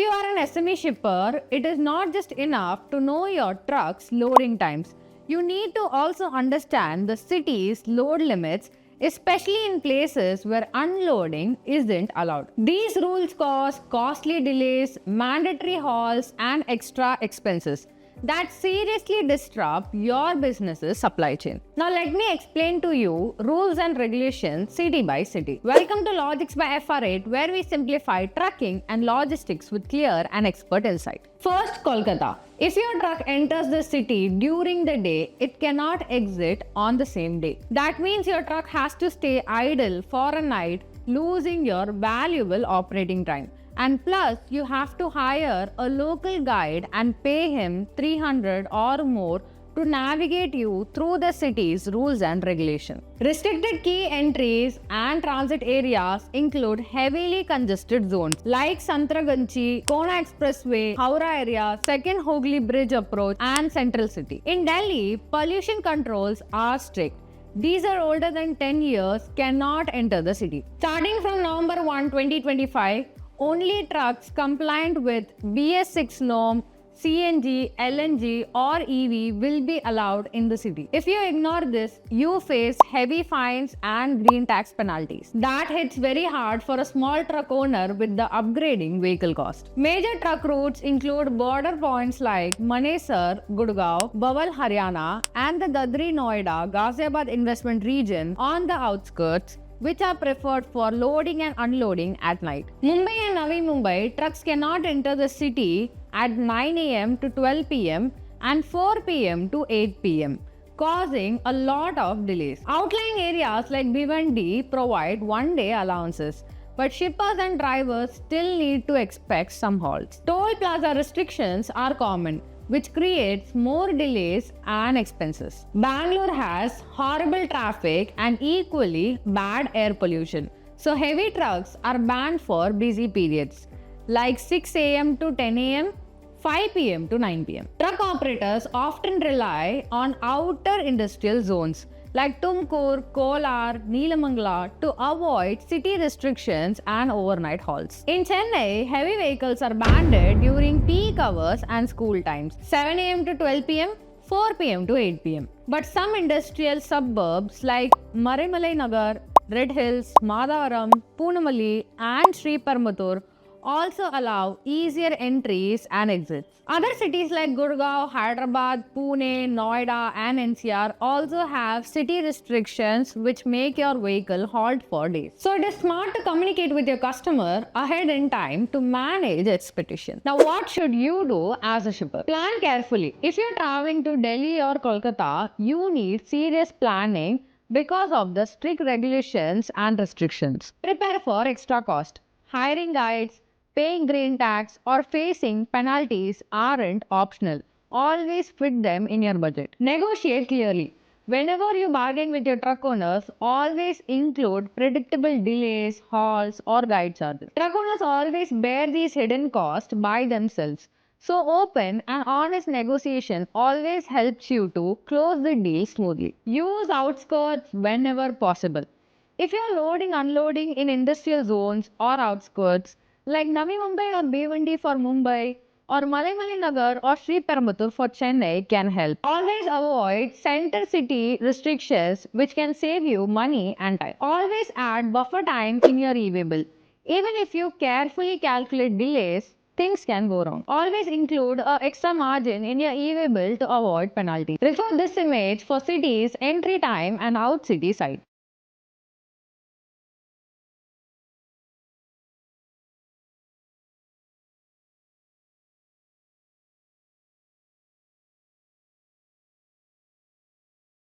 you are an SME shipper, it is not just enough to know your truck's loading times. You need to also understand the city's load limits, especially in places where unloading isn't allowed. These rules cause costly delays, mandatory hauls, and extra expenses that seriously disrupt your business's supply chain. Now let me explain to you rules and regulations city by city. Welcome to Logics by FR8, where we simplify trucking and logistics with clear and expert insight. First, Kolkata. If your truck enters the city during the day, it cannot exit on the same day. That means your truck has to stay idle for a night, losing your valuable operating time. And plus, you have to hire a local guide and pay him 300 or more to navigate you through the city's rules and regulations. Restricted key entries and transit areas include heavily congested zones like Santraganchi, Kona Expressway, Howrah area, Second Hooghly Bridge approach, and Central City. In Delhi, pollution controls are strict. These are older than 10 years, cannot enter the city. Starting from November 1, 2025, only trucks compliant with BS6 norm, CNG, LNG or EV will be allowed in the city. If you ignore this, you face heavy fines and green tax penalties. That hits very hard for a small truck owner with the upgrading vehicle cost. Major truck routes include border points like Manesar, Gurgaon, Bawal, Haryana and the Dadri, Noida, Ghaziabad investment region on the outskirts, which are preferred for loading and unloading at night. Mumbai and Navi Mumbai, trucks cannot enter the city at 9 am to 12 pm and 4 pm to 8 pm, causing a lot of delays. Outlying areas like Bhiwandi provide one-day allowances, but shippers and drivers still need to expect some halts. Toll plaza restrictions are common, which creates more delays and expenses. Bangalore has horrible traffic and equally bad air pollution. So heavy trucks are banned for busy periods like 6 am to 10 am, 5 pm to 9 pm. Truck operators often rely on outer industrial zones like Tumkur, Kolar, Neelamangala to avoid city restrictions and overnight halts. In Chennai, heavy vehicles are banned during peak hours and school times, 7 am to 12 pm, 4 pm to 8 pm. But some industrial suburbs like Marimalai Nagar, Red Hills, Madavaram, Poonamali and Sri Permatur also allow easier entries and exits. Other cities like Gurgaon, Hyderabad, Pune, Noida and NCR also have city restrictions which make your vehicle halt for days. So it is smart to communicate with your customer ahead in time to manage expectations. Now what should you do as a shipper? Plan carefully. If you're traveling to Delhi or Kolkata, you need serious planning because of the strict regulations and restrictions. Prepare for extra cost. Hiring guides, paying green tax or facing penalties aren't optional. Always fit them in your budget. Negotiate clearly. Whenever you bargain with your truck owners, always include predictable delays, hauls or guide charges. Truck owners always bear these hidden costs by themselves. So open and honest negotiation always helps you to close the deal smoothly. Use outskirts whenever possible. If you are loading unloading in industrial zones or outskirts, like Navi Mumbai or Bhiwandi for Mumbai, or Malai Nagar or Sri Peramatur for Chennai can help. Always avoid center city restrictions which can save you money and time. Always add buffer time in your EV bill. Even if you carefully calculate delays, things can go wrong. Always include an extra margin in your EV bill to avoid penalties. Refer this image for cities, entry time and out city side.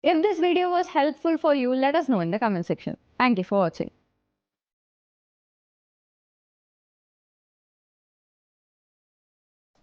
If this video was helpful for you, let us know in the comment section. Thank you for watching.